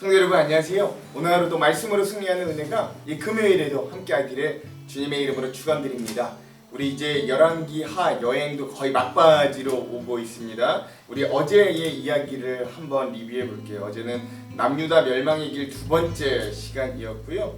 성도 여러분 안녕하세요. 오늘 하루도 말씀으로 승리하는 은혜가 이 금요일에도 함께하기를 주님의 이름으로 축원드립니다. 우리 이제 열왕기하 여행도 거의 막바지로 오고 있습니다. 우리 어제의 이야기를 한번 리뷰해 볼게요. 어제는 남유다 멸망의 길 두 번째 시간이었고요.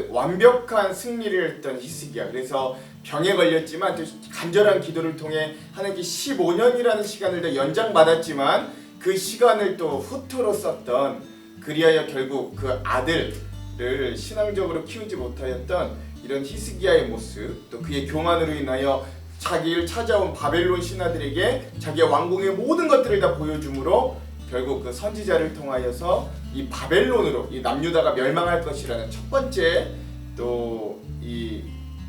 완벽한 승리를 했던 히스기야. 그래서 병에 걸렸지만 또 간절한 기도를 통해 하나님께 15년이라는 시간을 더 연장받았지만 그 시간을 또 후토로 썼던, 그리하여 결국 그 아들을 신앙적으로 키우지 못하였던 이런 히스기야의 모습, 또 그의 교만으로 인하여 자기를 찾아온 바벨론 신하들에게 자기의 왕궁의 모든 것들을 다 보여줌으로 결국 그 선지자를 통하여서 이 바벨론으로 이 남유다가 멸망할 것이라는 첫 번째 또 이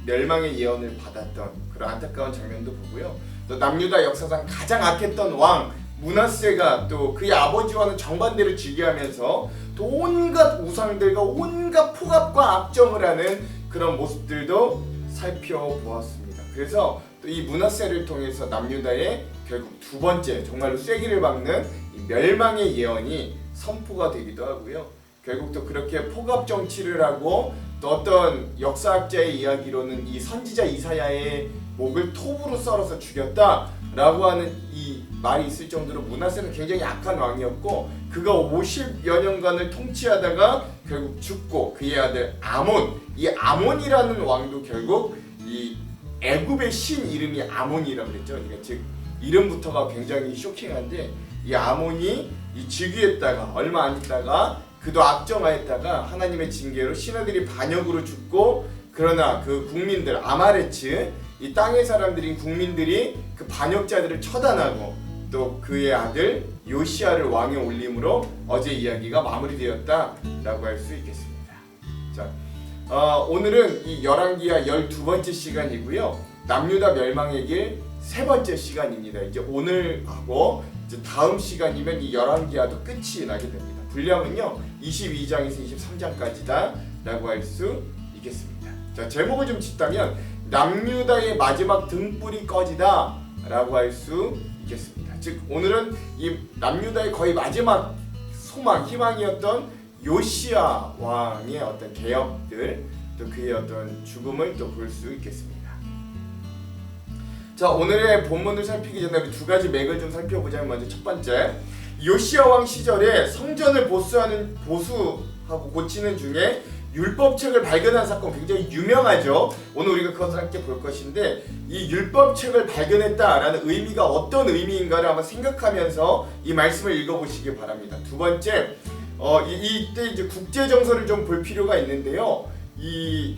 멸망의 예언을 받았던 그런 안타까운 장면도 보고요. 또 남유다 역사상 가장 악했던 왕 므낫세가 또 그의 아버지와는 정반대로 즉위하면서 또 온갖 우상들과 온갖 폭압과 악정을 하는 그런 모습들도 살펴보았습니다. 그래서 또 이 므낫세를 통해서 남유다의 결국 두 번째 정말로 쐐기를 박는 이 멸망의 예언이 선포가 되기도 하고요. 결국 또 그렇게 폭압 정치를 하고 또 어떤 역사학자의 이야기로는 이 선지자 이사야의 목을 톱으로 썰어서 죽였다라고 하는 이 말이 있을 정도로 므낫세는 굉장히 악한 왕이었고, 그가 50여 년간을 통치하다가 결국 죽고 그의 아들 아몬, 이 아몬이라는 왕도 결국 이 애굽의 신 이름이 아몬이라고 그랬죠. 그러니까 즉 이름부터가 굉장히 쇼킹한데, 이 아몬이 이 즉위했다가 얼마 안 있다가 그도 악정하였다가 하나님의 징계로 신하들이 반역으로 죽고, 그러나 그 국민들 아마레츠 이 땅의 사람들인 국민들이 그 반역자들을 처단하고 또 그의 아들 요시야를 왕에 올림으로 어제 이야기가 마무리되었다라고 할 수 있겠습니다. 자, 오늘은 이 열왕기하 12번째 시간이고요. 남유다 멸망의 길 세 번째 시간입니다. 이제 오늘하고 이제 다음 시간이면 이 열왕기하도 끝이 나게 됩니다. 분량은요 22장에서 23장까지다라고 할 수 있겠습니다. 자, 제목을 좀 짓다면 남유다의 마지막 등불이 꺼지다라고 할 수 있겠습니다. 즉 오늘은 이 남유다의 거의 마지막 소망, 희망이었던 요시야 왕의 어떤 개혁들, 또 그의 어떤 죽음을 또 볼 수 있겠습니다. 자, 오늘의 본문을 살피기 전에 우리 두 가지 맥을 좀 살펴보자면, 먼저 첫 번째, 요시야 왕 시절에 성전을 보수하고 고치는 중에 율법책을 발견한 사건 굉장히 유명하죠. 오늘 우리가 그것을 함께 볼 것인데, 이 율법책을 발견했다라는 의미가 어떤 의미인가를 한번 생각하면서 이 말씀을 읽어보시기 바랍니다. 두 번째, 이때 이제 국제 정서를 좀 볼 필요가 있는데요. 이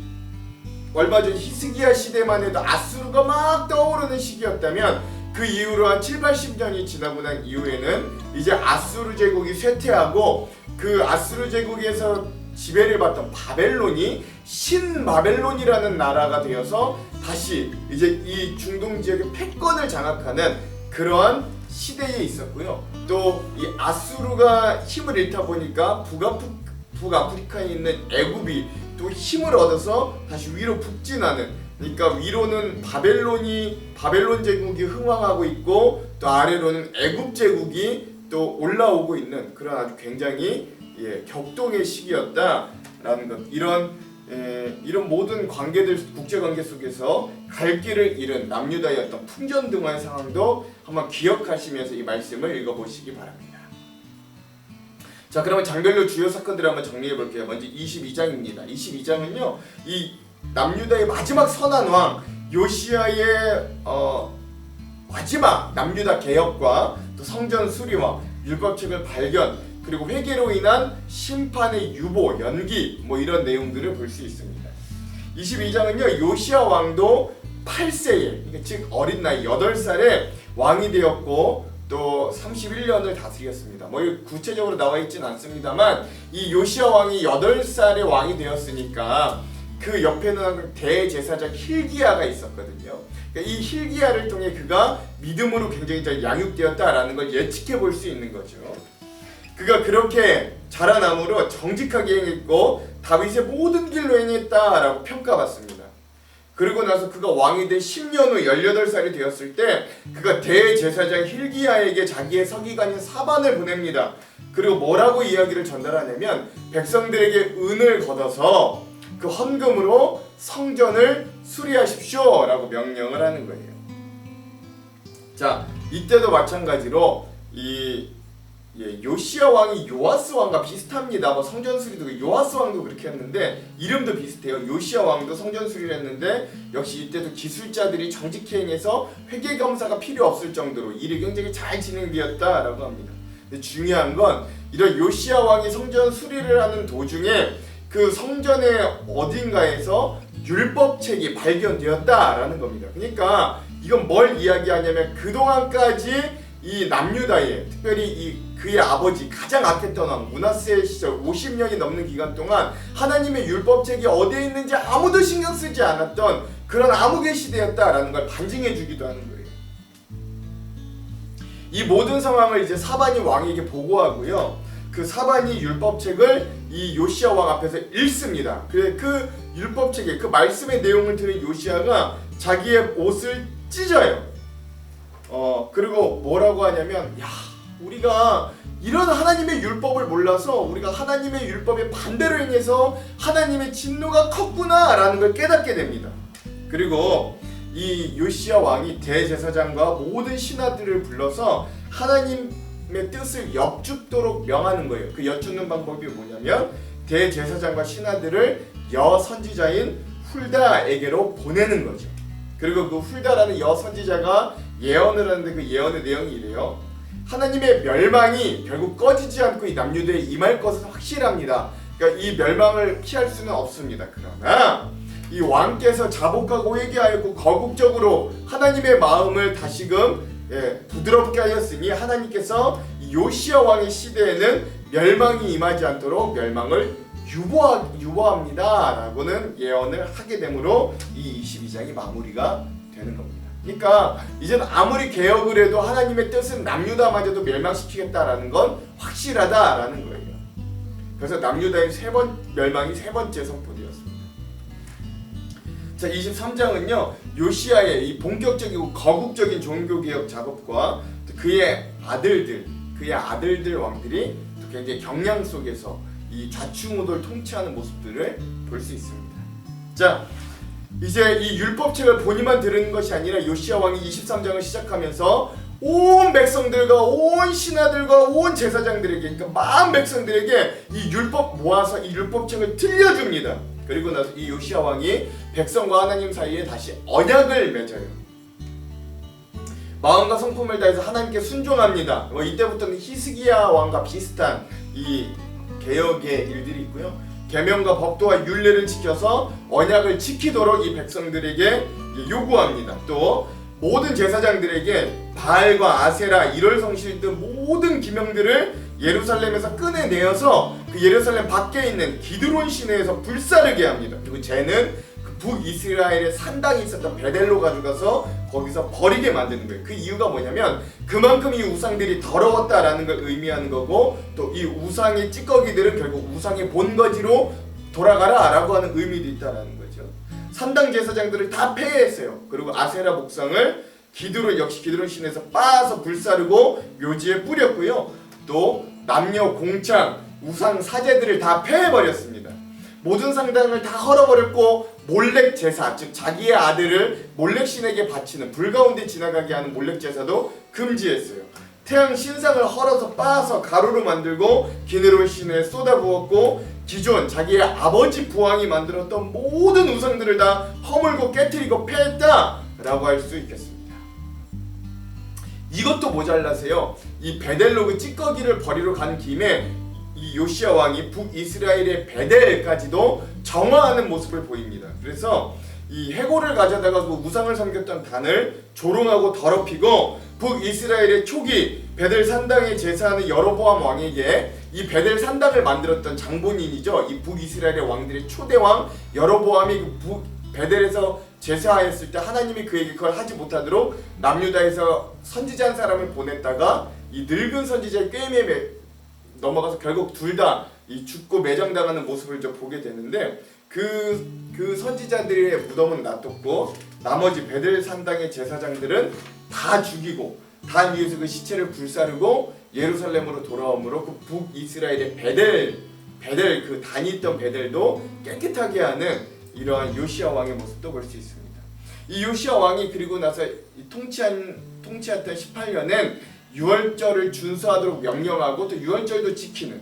얼마 전 히스기야 시대만 해도 아수르가 막 떠오르는 시기였다면, 그 이후로 한 7-80년이 지나고 난 이후에는 이제 아수르 제국이 쇠퇴하고 그 아수르 제국에서 지배를 받던 바벨론이 신바벨론이라는 나라가 되어서 다시 이제 이 중동 지역의 패권을 장악하는 그러한 시대에 있었고요. 또 이 아수르가 힘을 잃다 보니까 북아프리카에 있는 애굽이 또 힘을 얻어서 다시 위로 북진하는, 그러니까 위로는 바벨론 제국이 흥왕하고 있고 또 아래로는 애굽 제국이 또 올라오고 있는 그런 아주 굉장히 격동의 시기였다라는 것. 이런 모든 관계들, 국제 관계 속에서 갈 길을 잃은 남유다의 어떤 풍전등화의 상황도 한번 기억하시면서 이 말씀을 읽어보시기 바랍니다. 자, 그러면 장별로 주요 사건들을 한번 정리해 볼게요. 먼저 22장입니다. 22장은요, 이 남유다의 마지막 선한 왕 요시야의 마지막 남유다 개혁과 또 성전 수리와 율법책을 발견, 그리고 회개로 인한 심판의 유보, 연기, 뭐 이런 내용들을 볼 수 있습니다. 22장은요, 요시야 왕도 8세에, 그러니까 즉 어린 나이 8살에 왕이 되었고 또 31년을 다스렸습니다. 뭐 구체적으로 나와 있진 않습니다만, 이 요시야 왕이 8살에 왕이 되었으니까 그 옆에는 대제사장 힐기야가 있었거든요. 그러니까 이 힐기야를 통해 그가 믿음으로 굉장히 잘 양육되었다라는 걸 예측해 볼 수 있는 거죠. 그가 그렇게 자라남으로 정직하게 행했고 다윗의 모든 길로 행했다라고 평가받습니다. 그리고 나서 그가 왕이 된 10년 후 18살이 되었을 때 그가 대제사장 hil기야에게 자기의 서기관인 사반을 보냅니다. 그리고 뭐라고 이야기를 전달하냐면 백성들에게 은을 걷어서 그 헌금으로 성전을 수리하십시오 라고 명령을 하는 거예요. 자, 이때도 마찬가지로 요시야 왕이 요아스 왕과 비슷합니다. 뭐 성전 수리도 요아스 왕도 그렇게 했는데 이름도 비슷해요. 요시야 왕도 성전 수리를 했는데 역시 이때도 기술자들이 정직히 행해서 회계 검사가 필요 없을 정도로 일이 굉장히 잘 진행되었다라고 합니다. 근데 중요한 건 이런 요시야 왕이 성전 수리를 하는 도중에 그 성전의 어딘가에서 율법책이 발견되었다라는 겁니다. 그러니까 이건 뭘 이야기하냐면 그동안까지 이 남유다에 특별히 그의 아버지 가장 악했던 왕 므낫세의 시절 50년이 넘는 기간 동안 하나님의 율법책이 어디에 있는지 아무도 신경 쓰지 않았던 그런 암흑의 시대였다라는 걸 반증해 주기도 하는 거예요. 이 모든 상황을 이제 사반이 왕에게 보고하고요. 그 사반이 율법책을 이 요시야 왕 앞에서 읽습니다. 그래 그 율법책에 그 말씀의 내용을 들은 요시야가 자기의 옷을 찢어요. 그리고 뭐라고 하냐면 우리가 이런 하나님의 율법을 몰라서 우리가 하나님의 율법에 반대로 행해서 하나님의 진노가 컸구나 라는 걸 깨닫게 됩니다. 그리고 이 요시야 왕이 대제사장과 모든 신하들을 불러서 하나님의 뜻을 엿죽도록 명하는 거예요. 그 엿죽는 방법이 뭐냐면 대제사장과 신하들을 여선지자인 훌다에게로 보내는 거죠. 그리고 그 훌다라는 여선지자가 예언을 하는데 그 예언의 내용이 이래요. 하나님의 멸망이 결국 꺼지지 않고 이 남유대에 임할 것은 확실합니다. 그러니까 이 멸망을 피할 수는 없습니다. 그러나 이 왕께서 자복하고 회개하였고 거국적으로 하나님의 마음을 다시금 부드럽게 하였으니 하나님께서 이 요시야 왕의 시대에는 멸망이 임하지 않도록 멸망을 유보합니다 라고는 예언을 하게 되므로 이 22장이 마무리가 되는 겁니다. 그러니까 이제는 아무리 개혁을 해도 하나님의 뜻은 남유다마저도 멸망시키겠다라는 건 확실하다라는 거예요. 그래서 남유다의 멸망이 세 번째 선포되었습니다. 자, 23장은요 요시야의 이 본격적이고 거국적인 종교개혁 작업과 그의 아들들 왕들이 또 굉장히 경량 속에서 이 좌충우돌 통치하는 모습들을 볼 수 있습니다. 자, 이제 이 율법책을 본인만 들은 것이 아니라 요시야 왕이 23장을 시작하면서 온 백성들과 온 신하들과 온 제사장들에게 그러니까 많은 백성들에게 이 율법 모아서 이 율법책을 들려줍니다. 그리고 나서 이 요시야 왕이 백성과 하나님 사이에 다시 언약을 맺어요. 마음과 성품을 다해서 하나님께 순종합니다. 이때부터는 히스기야 왕과 비슷한 이 개혁의 일들이 있고요. 계명과 법도와 율례를 지켜서 언약을 지키도록 이 백성들에게 요구합니다. 또 모든 제사장들에게 바알과 아세라, 1월 성실 등 모든 기명들을 예루살렘에서 꺼내내어서 그 예루살렘 밖에 있는 기드론 시내에서 불사르게 합니다. 그리고 쟤는 그 북이스라엘의 산당이 있었던 베델로 가져가서 거기서 버리게 만드는 거예요. 그 이유가 뭐냐면 그만큼 이 우상들이 더러웠다라는 걸 의미하는 거고 또 이 우상의 찌꺼기들은 결국 우상의 본거지로 돌아가라 라고 하는 의미도 있다라는 거죠. 산당 제사장들을 다 폐해했어요. 그리고 아세라 목상을 기드론 시내에서 빻아서 불사르고 묘지에 뿌렸고요. 또 남녀 공창 우상 사제들을 다 폐해버렸습니다. 모든 상당을 다 헐어버렸고 몰렉 제사, 즉 자기의 아들을 몰렉 신에게 바치는 불 가운데 지나가게 하는 몰렉 제사도 금지했어요. 태양 신상을 헐어서 빻아서 가루로 만들고 기드론 시내에 쏟아부었고 기존 자기의 아버지 부왕이 만들었던 모든 우상들을 다 허물고 깨트리고 폐했다라고 할 수 있겠습니다. 이것도 모자라서요. 이 베델로 찌꺼기를 버리러 간 김에 이 요시야 왕이 북이스라엘의 베델까지도 정화하는 모습을 보입니다. 그래서 이 해골을 가져다가 그 우상을 섬겼던 단을 조롱하고 더럽히고 북이스라엘의 초기 베델 산당에 제사하는 여로보암 왕에게 이 베델 산당을 만들었던 장본인이죠. 이 북이스라엘의 왕들의 초대왕 여로보암이 그 베델에서 제사하였을 때 하나님이 그에게 그걸 하지 못하도록 남유다에서 선지자 한 사람을 보냈다가 이 늙은 선지자의 꾀임에 넘어가서 결국 둘 다 이 죽고 매장당하는 모습을 보게 되는데 그 선지자들의 무덤은 놔뒀고 나머지 베델 산당의 제사장들은 다 죽이고 단 위에서 그 시체를 불사르고 예루살렘으로 돌아오므로 그 북이스라엘의 베델 그 단이 있던 베델도 깨끗하게 하는 이러한 요시야 왕의 모습도 볼 수 있습니다. 이 요시야 왕이 그리고 나서 통치했던 18년은 유월절을 준수하도록 명령하고 또 유월절도 지키는,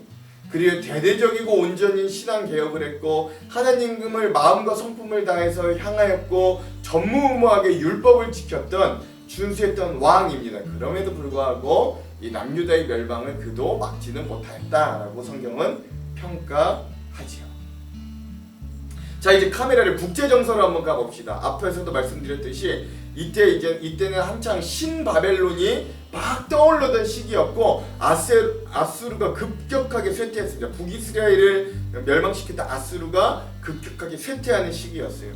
그리고 대대적이고 온전히 신앙 개혁을 했고 하나님을 마음과 성품을 다해서 향하였고 전무후무하게 율법을 지켰던 준수했던 왕입니다. 그럼에도 불구하고 이 남유다의 멸망을 그도 막지는 못하였다라고 성경은 평가하지요. 자, 이제 카메라를 국제정서로 한번 가봅시다. 앞에서도 말씀드렸듯이 이때는 한창 신바벨론이 막 떠오르던 시기였고 아수르가 급격하게 쇠퇴했습니다. 북이스라엘을 멸망시켰던 아수르가 급격하게 쇠퇴하는 시기였어요.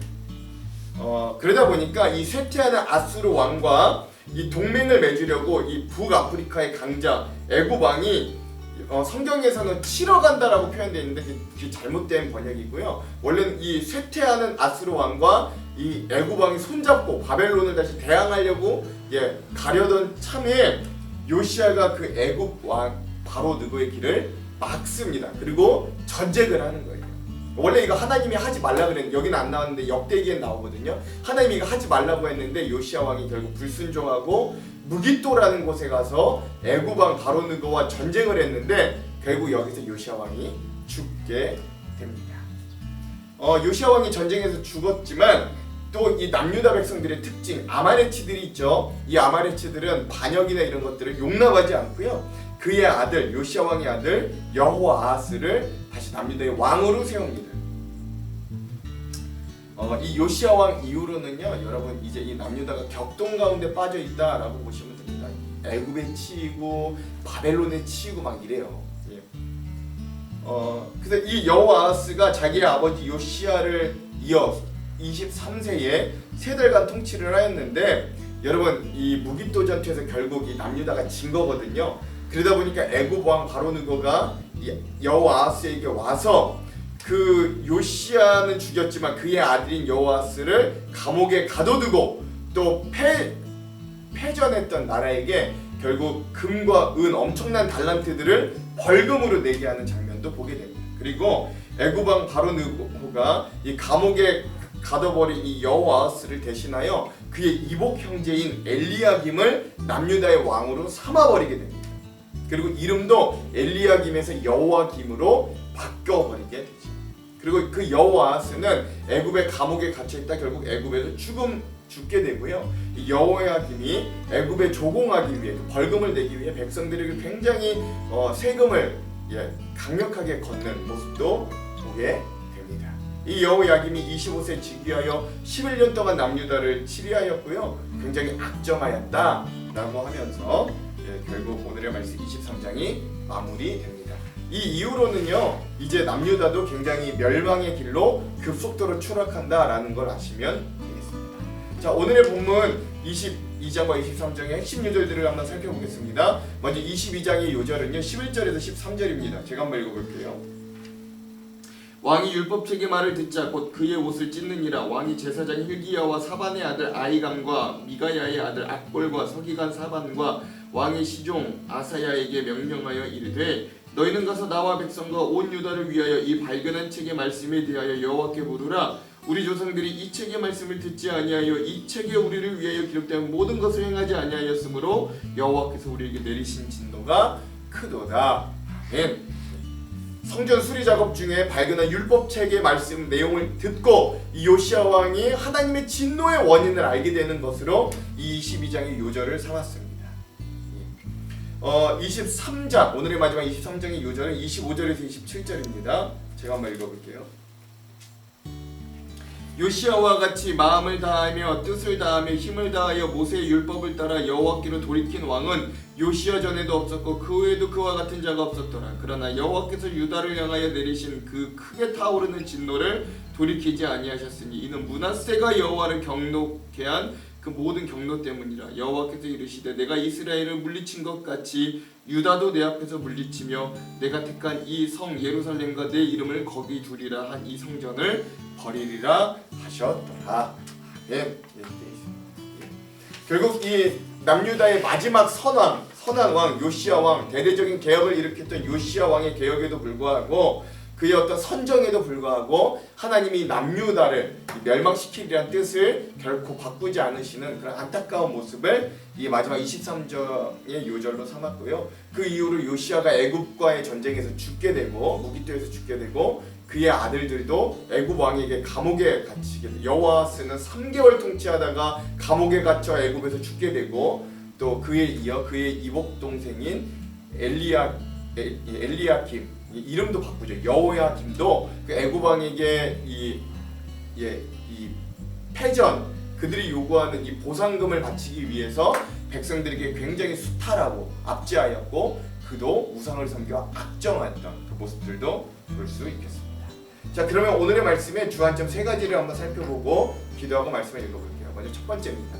그러다 보니까 이 쇠퇴하는 아수르 왕과 이 동맹을 맺으려고 이 북아프리카의 강자 애굽 왕이 성경에서는 치러 간다라고 표현되어 있는데 그게 잘못된 번역이고요. 원래는 이 쇠퇴하는 아수르 왕과 이 애굽 왕이 손잡고 바벨론을 다시 대항하려고 가려던 참에 요시야가 그 애굽 왕 바로 느고의 길을 막습니다. 그리고 전쟁을 하는 거예요. 원래 이거 하나님이 하지 말라 그랬는데 여기는 안 나왔는데 역대기엔 나오거든요. 하나님이 이거 하지 말라고 했는데 요시야 왕이 결국 불순종하고 무깃도라는 곳에 가서 애굽 왕 바로 느고와 전쟁을 했는데 결국 여기서 요시야 왕이 죽게 됩니다. 요시야 왕이 전쟁에서 죽었지만 또 이 남유다 백성들의 특징 아말렉치들이 있죠. 이 아말렉치들은 반역이나 이런 것들을 용납하지 않고요. 그의 아들 요시야 왕의 아들 여호아하스를 다시 남유다의 왕으로 세웁니다. 이 요시야 왕 이후로는요, 여러분 이제 이 남유다가 격동 가운데 빠져 있다라고 보시면 됩니다. 애굽에 치이고 바벨론에 치이고 막 이래요. 그래서 이 여호아하스가 자기의 아버지 요시야를 이어 23세에 3달간 통치를 하였는데, 여러분 이 무깃도 전투에서 결국 이 남유다가 진 거거든요. 그러다 보니까 애굽 왕 바로 느고가 여호아하스에게 와서 그 요시야는 죽였지만 그의 아들인 여호아하스를 감옥에 가둬두고 또 패전했던 나라에게 결국 금과 은 엄청난 달란트들을 벌금으로 내게 하는 장면도 보게 됩니다. 그리고 애굽 왕 바로 느고가 이 감옥에 가둬버린 이 여호아하스를 대신하여 그의 이복 형제인 엘리야김을 남유다의 왕으로 삼아버리게 됩니다. 그리고 이름도 엘리야김에서 여호와김으로 바꿔버리게 되죠. 그리고 그 여호아하스는 애굽의 감옥에 갇혀있다 결국 애굽에서 죽게 되고요. 이 여호야김이 애굽에 조공하기 위해 벌금을 내기 위해 백성들에게 굉장히 세금을 강력하게 걷는 모습도 보게 됩니다. 이 여호야김이 25세 즉위하여 11년 동안 남유다를 치리하였고요. 굉장히 악정하였다라고 하면서 결국 오늘의 말씀 23장이 마무리됩니다. 이 이후로는요, 이제 남유다도 굉장히 멸망의 길로 급속도로 추락한다라는 걸 아시면 되겠습니다. 자, 오늘의 본문 22장과 23장의 핵심 요절들을 한번 살펴보겠습니다. 먼저 22장의 요절은요 11절에서 13절입니다. 제가 한번 읽어볼게요. 왕이 율법책의 말을 듣자 곧 그의 옷을 찢느니라. 왕이 제사장 hil기야와 사반의 아들 아히감과 미가야의 아들 악볼과 서기관 사반과 왕의 시종 아사야에게 명령하여 이르되 너희는 가서 나와 백성과 온 유다를 위하여 이 발견한 책의 말씀에 대하여 여호와께 물으라. 우리 조상들이 이 책의 말씀을 듣지 아니하여 이 책에 우리를 위하여 기록된 모든 것을 행하지 아니하였으므로 여호와께서 우리에게 내리신 진노가 크도다. 아멘. 성전 수리 작업 중에 발견한 율법책의 말씀 내용을 듣고 이 요시야 왕이 하나님의 진노의 원인을 알게 되는 것으로 이 22장의 요절을 삼았습니다. 23장, 오늘의 마지막 23장의 요절은 25절에서 27절입니다. 제가 한번 읽어볼게요. 요시야와 같이 마음을 다하며 뜻을 다하며 힘을 다하여 모세의 율법을 따라 여호와께로 돌이킨 왕은 요시야 전에도 없었고 그 후에도 그와 같은 자가 없었더라. 그러나 여호와께서 유다를 향하여 내리신 그 크게 타오르는 진노를 돌이키지 아니하셨으니 이는 므낫세가 여호와를 경노케 한 그 모든 경로 때문이라. 여호와께서 이르시되 내가 이스라엘을 물리친 것 같이 유다도 내 앞에서 물리치며 내가 택한 이 성 예루살렘과 내 이름을 거기 두리라 한 이 성전을 버리리라 하셨더라. 예. 결국 이 남유다의 마지막 선한 왕 요시야 왕, 대대적인 개혁을 일으켰던 요시야 왕의 개혁에도 불구하고 그의 어떤 선정에도 불구하고 하나님이 남유다를 멸망시키리라는 뜻을 결코 바꾸지 않으시는 그런 안타까운 모습을 이 마지막 23절의 요절로 삼았고요. 그 이후로 요시야가 애굽과의 전쟁에서 죽게 되고 무기토에서 죽게 되고 그의 아들들도 애굽 왕에게 감옥에 갇히게 돼요. 여호아스는 3개월 통치하다가 감옥에 갇혀 애굽에서 죽게 되고 또 그에 이어 그의 이복 동생인 엘리야킴 이름도 바꾸죠. 여호야김도 그 애굽 왕에게 이 패전 그들이 요구하는 이 보상금을 바치기 위해서 백성들에게 굉장히 수탈하고 압제하였고 그도 우상을 섬겨 악정했던 그 모습들도 볼 수 있겠습니다. 자, 그러면 오늘의 말씀의 주안점 세 가지를 한번 살펴보고 기도하고 말씀을 읽어볼게요. 먼저 첫 번째입니다.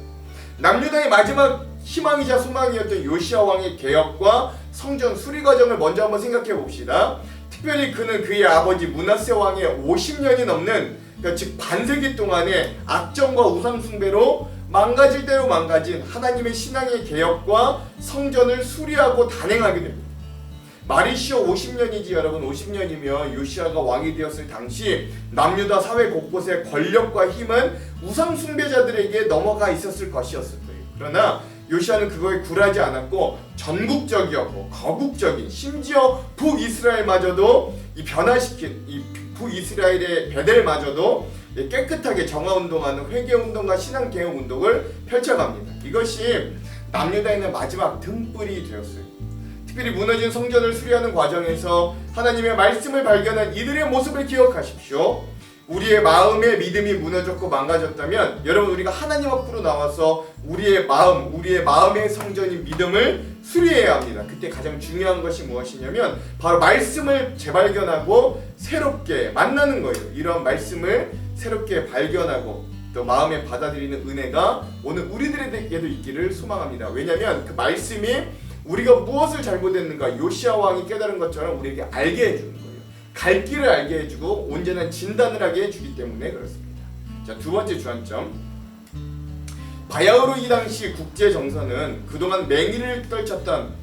남유다의 마지막 희망이자 소망이었던 요시야 왕의 개혁과 성전 수리 과정을 먼저 한번 생각해 봅시다. 특별히 그는 그의 아버지 므낫세 왕의 50년이 넘는 그러니까 즉 반세기 동안의 악정과 우상 숭배로 망가질 대로 망가진 하나님의 신앙의 개혁과 성전을 수리하고 단행하게 됩니다. 말이 쉬워 50년이지 여러분. 50년이면 요시야가 왕이 되었을 당시 남유다 사회 곳곳의 권력과 힘은 우상 숭배자들에게 넘어가 있었을 것이었을 거예요. 그러나 요시야는 그거에 굴하지 않았고 전국적이었고 거국적인 심지어 북이스라엘마저도 이 변화시킨 이 북이스라엘의 베델마저도 깨끗하게 정화운동하는 회개운동과 신앙개혁운동을 펼쳐갑니다. 이것이 남유다에 있는 마지막 등불이 되었어요. 특별히 무너진 성전을 수리하는 과정에서 하나님의 말씀을 발견한 이들의 모습을 기억하십시오. 우리의 마음의 믿음이 무너졌고 망가졌다면 여러분 우리가 하나님 앞으로 나와서 우리의 마음의 성전인 믿음을 수리해야 합니다. 그때 가장 중요한 것이 무엇이냐면 바로 말씀을 재발견하고 새롭게 만나는 거예요. 이런 말씀을 새롭게 발견하고 또 마음에 받아들이는 은혜가 오늘 우리들에게도 있기를 소망합니다. 왜냐하면 그 말씀이 우리가 무엇을 잘못했는가 요시야 왕이 깨달은 것처럼 우리에게 알게 해주는 거예요. 갈 길을 알게 해주고 온전한 진단을 하게 해주기 때문에 그렇습니다. 자, 두 번째 주안점. 바야흐로 이 당시 국제 정서는 그동안 맹위를 떨쳤던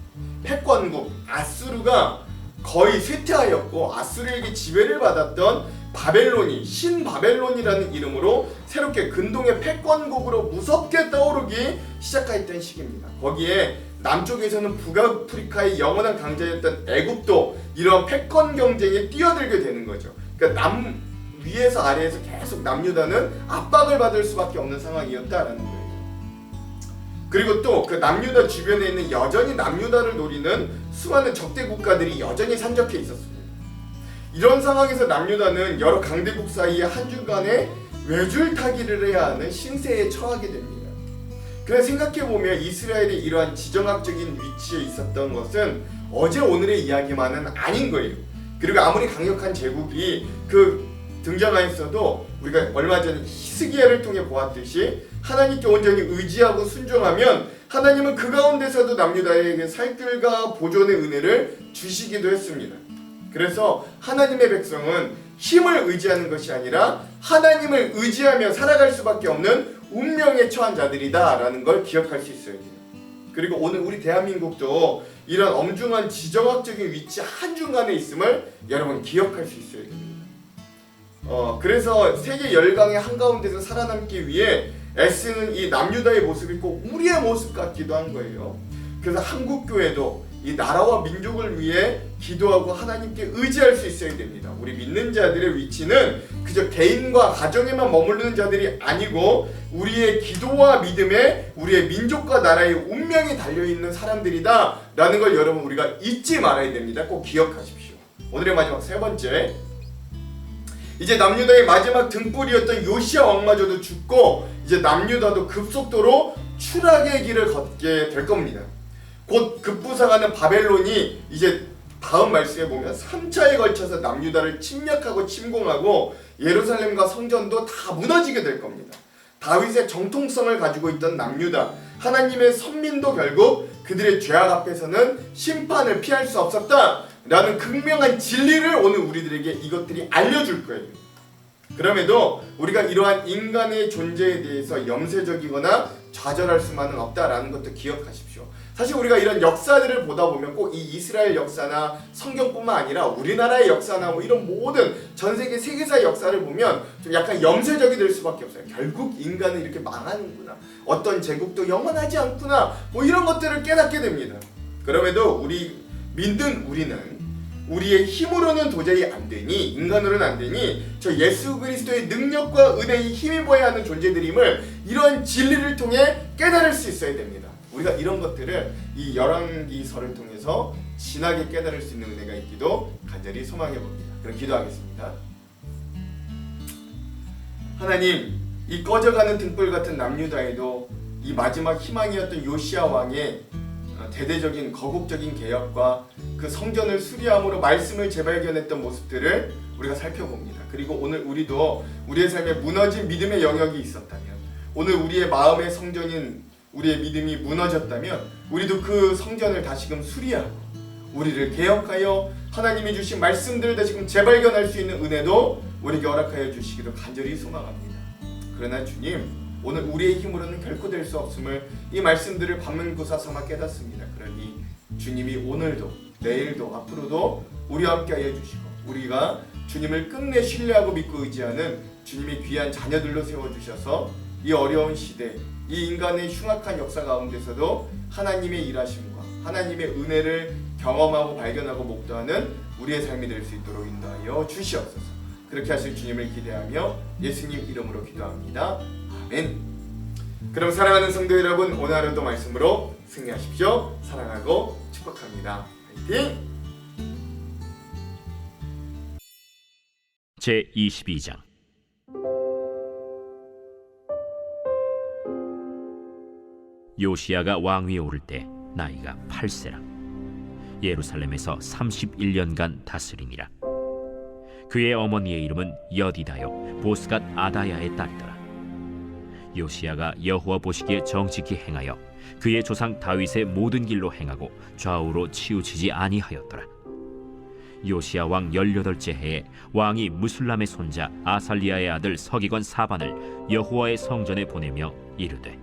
패권국 아수르가 거의 쇠퇴하였고 아수르에게 지배를 받았던 바벨론이 신바벨론이라는 이름으로 새롭게 근동의 패권국으로 무섭게 떠오르기 시작했던 시기입니다. 거기에 남쪽에서는 북아프리카의 영원한 강자였던 애굽도 이런 패권 경쟁에 뛰어들게 되는 거죠. 그러니까 위에서 아래에서 계속 남유다는 압박을 받을 수밖에 없는 상황이었다라는 거예요. 그리고 또 그 남유다 주변에 있는 여전히 남유다를 노리는 수많은 적대 국가들이 여전히 산적해 있었습니다. 이런 상황에서 남유다는 여러 강대국 사이에 한 중간에 외줄타기를 해야 하는 신세에 처하게 됩니다. 그래서 생각해보면 이스라엘의 이러한 지정학적인 위치에 있었던 것은 어제 오늘의 이야기만은 아닌 거예요. 그리고 아무리 강력한 제국이 등장하였어도 우리가 얼마 전 히스기야를 통해 보았듯이 하나님께 온전히 의지하고 순종하면 하나님은 그 가운데서도 남유다에게 살길과 보존의 은혜를 주시기도 했습니다. 그래서 하나님의 백성은 힘을 의지하는 것이 아니라 하나님을 의지하며 살아갈 수밖에 없는 운명에 처한 자들이다라는 걸 기억할 수 있어야 돼요. 그리고 오늘 우리 대한민국도 이런 엄중한 지정학적인 위치 한중간에 있음을 여러분 기억할 수 있어야 됩니다. 그래서 세계 열강의 한가운데서 살아남기 위해 애쓰는 이 남유다의 모습이 꼭 우리의 모습 같기도 한 거예요. 그래서 한국교회도 이 나라와 민족을 위해 기도하고 하나님께 의지할 수 있어야 됩니다. 우리 믿는 자들의 위치는 그저 개인과 가정에만 머무르는 자들이 아니고 우리의 기도와 믿음에 우리의 민족과 나라의 운명이 달려있는 사람들이다 라는 걸 여러분 우리가 잊지 말아야 됩니다. 꼭 기억하십시오. 오늘의 마지막 세 번째, 이제 남유다의 마지막 등불이었던 요시야 왕마저도 죽고 이제 남유다도 급속도로 추락의 길을 걷게 될 겁니다. 곧 급부상하는 바벨론이 이제 다음 말씀에 보면 3차에 걸쳐서 남유다를 침략하고 침공하고 예루살렘과 성전도 다 무너지게 될 겁니다. 다윗의 정통성을 가지고 있던 남유다, 하나님의 선민도 결국 그들의 죄악 앞에서는 심판을 피할 수 없었다라는 극명한 진리를 오늘 우리들에게 이것들이 알려줄 거예요. 그럼에도 우리가 이러한 인간의 존재에 대해서 염세적이거나 좌절할 수만은 없다라는 것도 기억하십시오. 사실 우리가 이런 역사들을 보다 보면 꼭 이 이스라엘 역사나 성경뿐만 아니라 우리나라의 역사나 뭐 이런 모든 전 세계 세계사의 역사를 보면 좀 약간 염세적이 될 수밖에 없어요. 결국 인간은 이렇게 망하는구나, 어떤 제국도 영원하지 않구나, 뭐 이런 것들을 깨닫게 됩니다. 그럼에도 우리는 우리의 힘으로는 도저히 안 되니, 인간으로는 안 되니 저 예수 그리스도의 능력과 은혜에 힘입어야 하는 존재들임을 이런 진리를 통해 깨달을 수 있어야 됩니다. 우리가 이런 것들을 이 열왕기서를 통해서 진하게 깨달을 수 있는 은혜가 있기도 간절히 소망해 봅니다. 그럼 기도하겠습니다. 하나님, 이 꺼져가는 등불 같은 남유다에도 이 마지막 희망이었던 요시야 왕의 대대적인 거국적인 개혁과 그 성전을 수리함으로 말씀을 재발견했던 모습들을 우리가 살펴봅니다. 그리고 오늘 우리도 우리의 삶에 무너진 믿음의 영역이 있었다면, 오늘 우리의 마음의 성전인 우리의 믿음이 무너졌다면 우리도 그 성전을 다시금 수리하고 우리를 개혁하여 하나님이 주신 말씀들을 다시금 재발견할 수 있는 은혜도 우리에게 허락하여 주시기를 간절히 소망합니다. 그러나 주님, 오늘 우리의 힘으로는 결코 될 수 없음을 이 말씀들을 반문고사 삼아 깨닫습니다. 그러니 주님이 오늘도 내일도 앞으로도 우리와 함께하여 주시고 우리가 주님을 끝내 신뢰하고 믿고 의지하는 주님의 귀한 자녀들로 세워주셔서 이 어려운 시대, 이 인간의 흉악한 역사 가운데서도 하나님의 일하심과 하나님의 은혜를 경험하고 발견하고 목도하는 우리의 삶이 될 수 있도록 인도하여 주시옵소서. 그렇게 하실 주님을 기대하며 예수님 이름으로 기도합니다. 아멘. 그럼 사랑하는 성도 여러분, 오늘 하루도 말씀으로 승리하십시오. 사랑하고 축복합니다. 화이팅! 제22장 요시야가 왕위에 오를 때 나이가 8세라. 예루살렘에서 31년간 다스리니라. 그의 어머니의 이름은 여디다요 보스갓 아다야의 딸이더라. 요시야가 여호와 보시기에 정직히 행하여 그의 조상 다윗의 모든 길로 행하고 좌우로 치우치지 아니하였더라. 요시야 왕 18째 해에 왕이 무술람의 손자 아살리야의 아들 서기관 사반을 여호와의 성전에 보내며 이르되,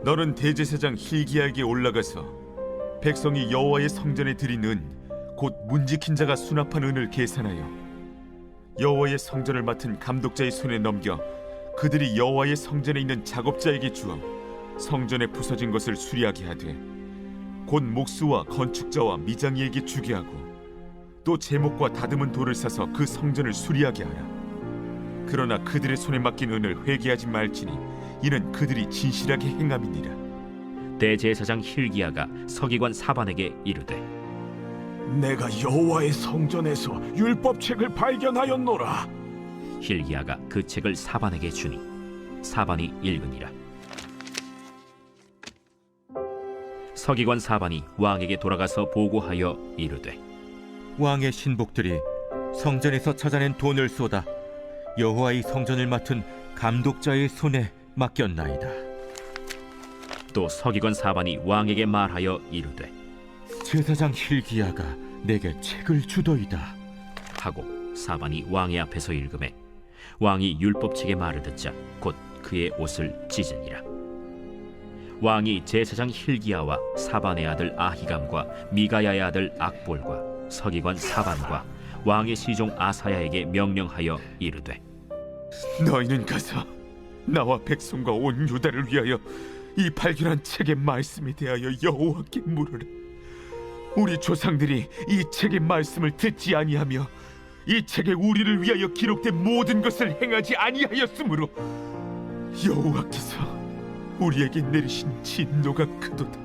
너는 대제사장 힐기야에게 올라가서 백성이 여호와의 성전에 드린 은, 곧 문지킨 자가 수납한 은을 계산하여 여호와의 성전을 맡은 감독자의 손에 넘겨 그들이 여호와의 성전에 있는 작업자에게 주어 성전에 부서진 것을 수리하게 하되, 곧 목수와 건축자와 미장이에게 주게 하고 또 제목과 다듬은 돌을 사서 그 성전을 수리하게 하라. 그러나 그들의 손에 맡긴 은을 회개하지 말지니 이는 그들이 진실하게 행함이니라. 대제사장 힐기야가 서기관 사반에게 이르되, 내가 여호와의 성전에서 율법책을 발견하였노라. 힐기야가 그 책을 사반에게 주니 사반이 읽으니라. 서기관 사반이 왕에게 돌아가서 보고하여 이르되, 왕의 신복들이 성전에서 찾아낸 돈을 쏟아 여호와의 성전을 맡은 감독자의 손에 맡겼나이다. 또 서기관 사반이 왕에게 말하여 이르되, 제사장 힐기야가 내게 책을 주더이다 하고 사반이 왕의 앞에서 읽음에 왕이 율법책의 말을 듣자 곧 그의 옷을 찢으니라. 왕이 제사장 힐기야와 사반의 아들 아히감과 미가야의 아들 악볼과 서기관 사반과 왕의 시종 아사야에게 명령하여 이르되, 너희는 가서 나와 백성과 온 유다를 위하여 이 발견한 책의 말씀에 대하여 여호와께 물으라. 우리 조상들이 이 책의 말씀을 듣지 아니하며 이 책에 우리를 위하여 기록된 모든 것을 행하지 아니하였으므로 여호와께서 우리에게 내리신 진노가 크도다.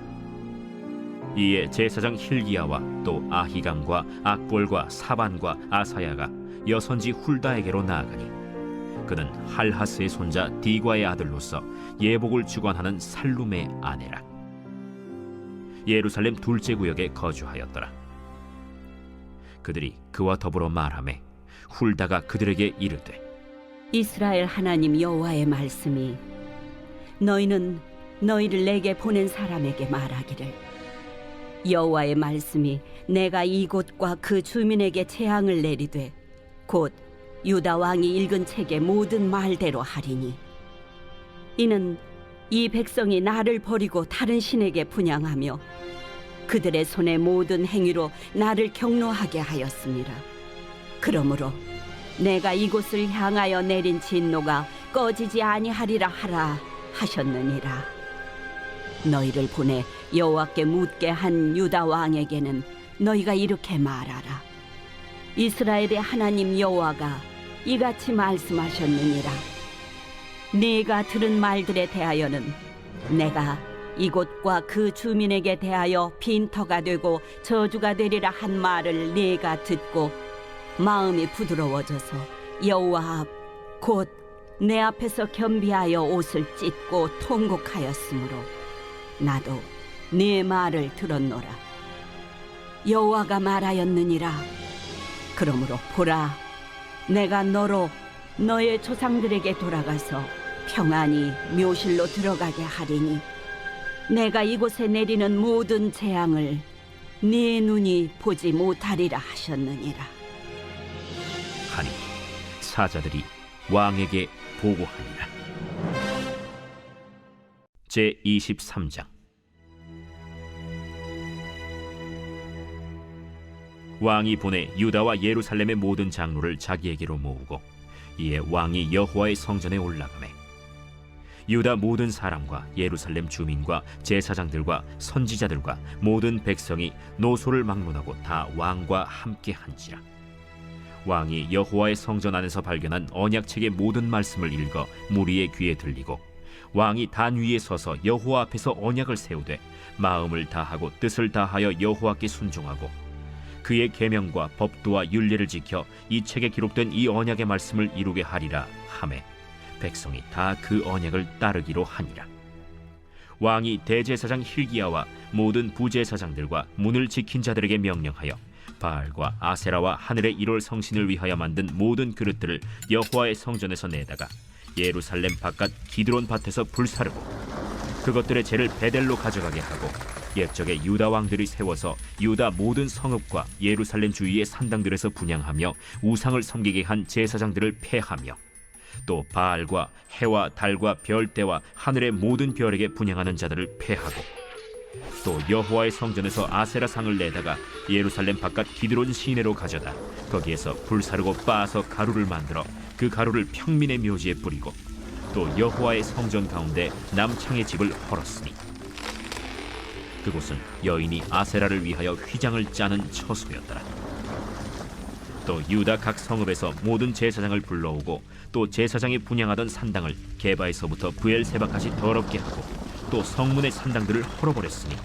이에 제사장 힐기야와 또 아히감과 악볼과 사반과 아사야가 여선지 훌다에게로 나아가니 그는 할하스의 손자 디과의 아들로서 예복을 주관하는 살룸의 아내라. 예루살렘 둘째 구역에 거주하였더라. 그들이 그와 더불어 말하매 훌다가 그들에게 이르되, 이스라엘 하나님 여호와의 말씀이 너희는 너희를 내게 보낸 사람에게 말하기를 여호와의 말씀이 내가 이곳과 그 주민에게 재앙을 내리되 곧 유다 왕이 읽은 책의 모든 말대로 하리니 이는 이 백성이 나를 버리고 다른 신에게 분향하며 그들의 손의 모든 행위로 나를 경노하게 하였습니다. 그러므로 내가 이곳을 향하여 내린 진노가 꺼지지 아니하리라 하라 하셨느니라. 너희를 보내 여호와께 묻게 한 유다 왕에게는 너희가 이렇게 말하라. 이스라엘의 하나님 여호와가 이같이 말씀하셨느니라. 네가 들은 말들에 대하여는 내가 이곳과 그 주민에게 대하여 빈터가 되고 저주가 되리라 한 말을 네가 듣고 마음이 부드러워져서 여호와 앞 곧 내 앞에서 겸비하여 옷을 찢고 통곡하였으므로 나도 네 말을 들었노라. 여호와가 말하였느니라. 그러므로 보라, 내가 너로 너의 조상들에게 돌아가서 평안히 묘실로 들어가게 하리니 내가 이곳에 내리는 모든 재앙을 네 눈이 보지 못하리라 하셨느니라. 하니 사자들이 왕에게 보고하니라. 제23장. 왕이 보내 유다와 예루살렘의 모든 장로를 자기에게로 모으고 이에 왕이 여호와의 성전에 올라가매 유다 모든 사람과 예루살렘 주민과 제사장들과 선지자들과 모든 백성이 노소를 막론하고 다 왕과 함께 한지라. 왕이 여호와의 성전 안에서 발견한 언약책의 모든 말씀을 읽어 무리의 귀에 들리고 왕이 단 위에 서서 여호와 앞에서 언약을 세우되 마음을 다하고 뜻을 다하여 여호와께 순종하고 그의 계명과 법도와 율례를 지켜 이 책에 기록된 이 언약의 말씀을 이루게 하리라 하매 백성이 다 그 언약을 따르기로 하니라. 왕이 대제사장 hil기야와 모든 부제사장들과 문을 지킨 자들에게 명령하여 바알과 아세라와 하늘의 1월 성신을 위하여 만든 모든 그릇들을 여호와의 성전에서 내다가 예루살렘 바깥 기드론 밭에서 불사르고 그것들의 재를 베델로 가져가게 하고 옛적에 유다 왕들이 세워서 유다 모든 성읍과 예루살렘 주위의 산당들에서 분향하며 우상을 섬기게 한 제사장들을 폐하며 또 바알과 해와 달과 별대와 하늘의 모든 별에게 분향하는 자들을 폐하고 또 여호와의 성전에서 아세라 상을 내다가 예루살렘 바깥 기드론 시내로 가져다 거기에서 불사르고 빻아서 가루를 만들어 그 가루를 평민의 묘지에 뿌리고 또 여호와의 성전 가운데 남창의 집을 헐었으니 그곳은 여인이 아세라를 위하여 휘장을 짜는 처소였더라. 또 유다 각 성읍에서 모든 제사장을 불러오고 또 제사장이 분향하던 산당을 게바에서부터 브엘세바까지 더럽게 하고 또 성문의 산당들을 헐어버렸으니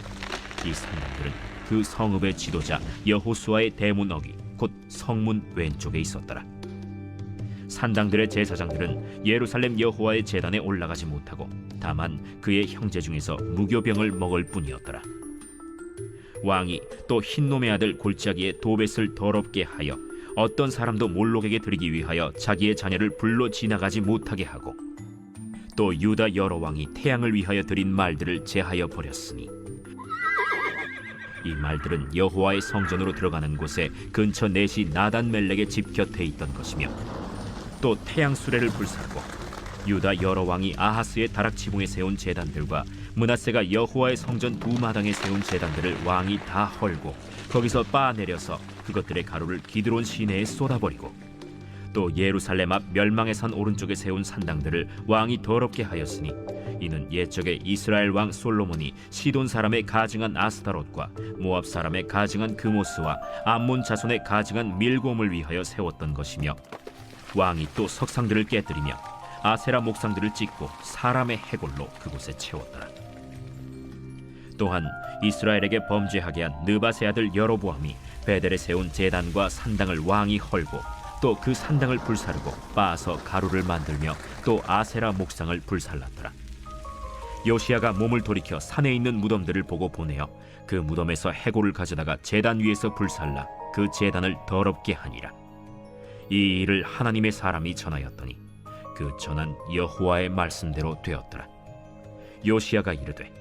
이 산당들은 그 성읍의 지도자 여호수아의 대문 어귀 곧 성문 왼쪽에 있었더라. 산당들의 제사장들은 예루살렘 여호와의 제단에 올라가지 못하고 다만 그의 형제 중에서 무교병을 먹을 뿐이었더라. 왕이 또 흰놈의 아들 골짜기에 도벳을 더럽게 하여 어떤 사람도 몰록에게 드리기 위하여 자기의 자녀를 불로 지나가지 못하게 하고 또 유다 여러 왕이 태양을 위하여 드린 말들을 제하여 버렸으니 이 말들은 여호와의 성전으로 들어가는 곳에 근처 넷이 나단 멜렉의 집 곁에 있던 것이며 또 태양 수레를 불사르고 유다 여러 왕이 아하스의 다락 지붕에 세운 제단들과 므낫세가 여호와의 성전 두 마당에 세운 제단들을 왕이 다 헐고 거기서 빻아내려서 그것들의 가루를 기드론 시내에 쏟아버리고 또 예루살렘 앞 멸망의 산 오른쪽에 세운 산당들을 왕이 더럽게 하였으니 이는 옛적에 이스라엘 왕 솔로몬이 시돈 사람의 가증한 아스타롯과 모압 사람의 가증한 그모스와 암몬 자손의 가증한 밀곰을 위하여 세웠던 것이며 왕이 또 석상들을 깨뜨리며 아세라 목상들을 찢고 사람의 해골로 그곳에 채웠더라. 또한 이스라엘에게 범죄하게 한 느바세 아들 여로보암이 베델에 세운 제단과 산당을 왕이 헐고 또 그 산당을 불사르고 빻아서 가루를 만들며 또 아세라 목상을 불살랐더라. 요시야가 몸을 돌이켜 산에 있는 무덤들을 보고 보내어 그 무덤에서 해골을 가져다가 제단 위에서 불살라 그 제단을 더럽게 하니라. 이 일을 하나님의 사람이 전하였더니 그 전한 여호와의 말씀대로 되었더라. 요시야가 이르되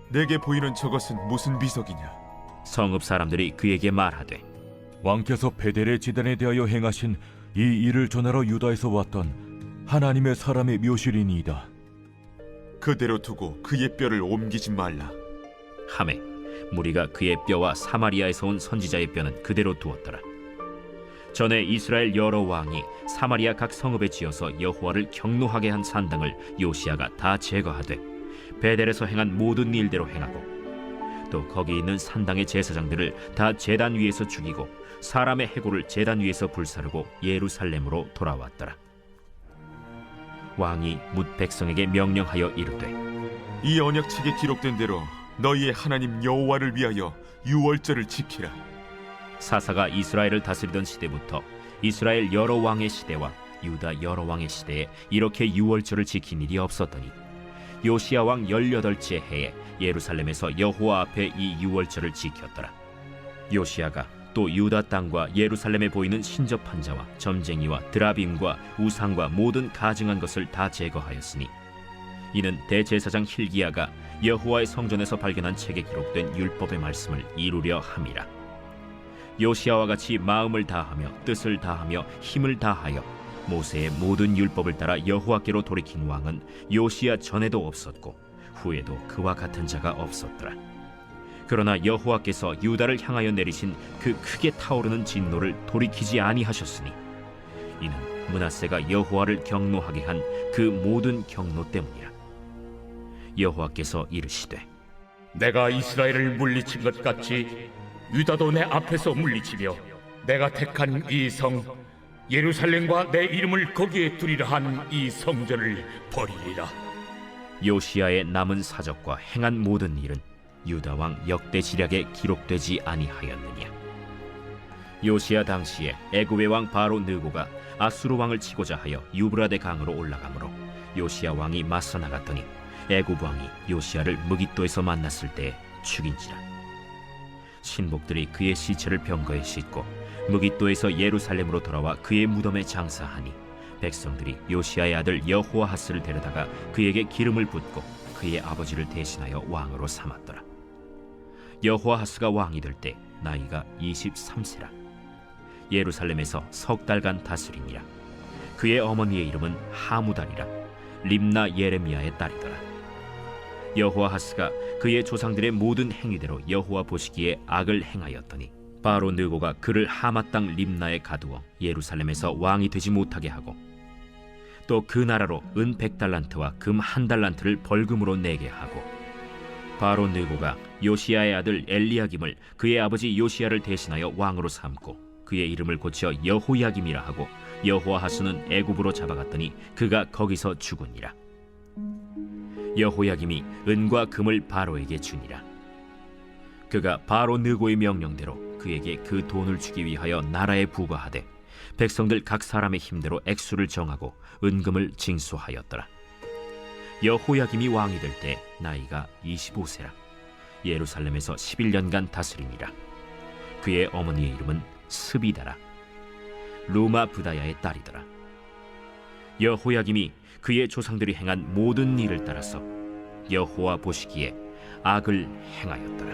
내게 보이는 저것은 무슨 비석이냐? 성읍 사람들이 그에게 말하되 왕께서 베델의 지단에 대하여 행하신 이 일을 전하러 유다에서 왔던 하나님의 사람의 묘실이니이다. 그대로 두고 그의 뼈를 옮기지 말라. 하매 무리가 그의 뼈와 사마리아에서 온 선지자의 뼈는 그대로 두었더라. 전에 이스라엘 여러 왕이 사마리아 각 성읍에 지어서 여호와를 경노하게 한 산당을 요시야가 다 제거하되 베델에서 행한 모든 일대로 행하고 또 거기 있는 산당의 제사장들을 다 제단 위에서 죽이고 사람의 해골을 제단 위에서 불사르고 예루살렘으로 돌아왔더라. 왕이 뭇 백성에게 명령하여 이르되 이 언약책에 기록된 대로 너희의 하나님 여호와를 위하여 유월절을 지키라. 사사가 이스라엘을 다스리던 시대부터 이스라엘 여러 왕의 시대와 유다 여러 왕의 시대에 이렇게 유월절을 지킨 일이 없었더니 요시야 왕 18째 해에 예루살렘에서 여호와 앞에 이 유월절을 지켰더라. 요시야가 또 유다 땅과 예루살렘에 보이는 신접한 자와 점쟁이와 드라빔과 우상과 모든 가증한 것을 다 제거하였으니 이는 대제사장 hil기야가 여호와의 성전에서 발견한 책에 기록된 율법의 말씀을 이루려 함이라. 요시야와 같이 마음을 다하며 뜻을 다하며 힘을 다하여 모세의 모든 율법을 따라 여호와께로 돌이킨 왕은 요시야 전에도 없었고 후에도 그와 같은 자가 없었더라. 그러나 여호와께서 유다를 향하여 내리신 그 크게 타오르는 진노를 돌이키지 아니하셨으니 이는 므낫세가 여호와를 경노하게 한 그 모든 경노 때문이라. 여호와께서 이르시되 내가 이스라엘을 물리친 것 같이 유다도 내 앞에서 물리치며 내가 택한 이 성 예루살렘과 내 이름을 거기에 두리라 한 이 성전을 버리리라. 요시야의 남은 사적과 행한 모든 일은 유다 왕 역대지략에 기록되지 아니하였느냐. 요시야 당시에 애굽의 왕 바로 느고가 아수르 왕을 치고자 하여 유브라데 강으로 올라가므로 요시야 왕이 맞서 나갔더니 애굽 왕이 요시야를 무깃도에서 만났을 때에 죽인지라. 신복들이 그의 시체를 병거에 싣고 무깃도에서 예루살렘으로 돌아와 그의 무덤에 장사하니 백성들이 요시야의 아들 여호아하스를 데려다가 그에게 기름을 붓고 그의 아버지를 대신하여 왕으로 삼았더라. 여호아하스가 왕이 될 때 나이가 23세라. 예루살렘에서 석 달간 다스리니라. 그의 어머니의 이름은 하무달이라. 림나 예레미야의 딸이더라. 여호아하스가 그의 조상들의 모든 행위대로 여호와 보시기에 악을 행하였더니 바로 느고가 그를 하마 땅 림나에 가두어 예루살렘에서 왕이 되지 못하게 하고 또 그 나라로 은 100달란트와 금 1달란트를 벌금으로 내게 하고 바로 느고가 요시야의 아들 엘리야김을 그의 아버지 요시야를 대신하여 왕으로 삼고 그의 이름을 고쳐 여호야김이라 하고 여호아하스는 애굽으로 잡아갔더니 그가 거기서 죽으니라. 여호야김이 은과 금을 바로에게 주니라. 그가 바로 느고의 명령대로 그에게 그 돈을 주기 위하여 나라에 부과하되 백성들 각 사람의 힘대로 액수를 정하고 은금을 징수하였더라. 여호야김이 왕이 될 때 나이가 25세라. 예루살렘에서 11년간 다스리니라. 그의 어머니의 이름은 스비다라. 루마 부다야의 딸이더라. 여호야김이 그의 조상들이 행한 모든 일을 따라서 여호와 보시기에 악을 행하였더라.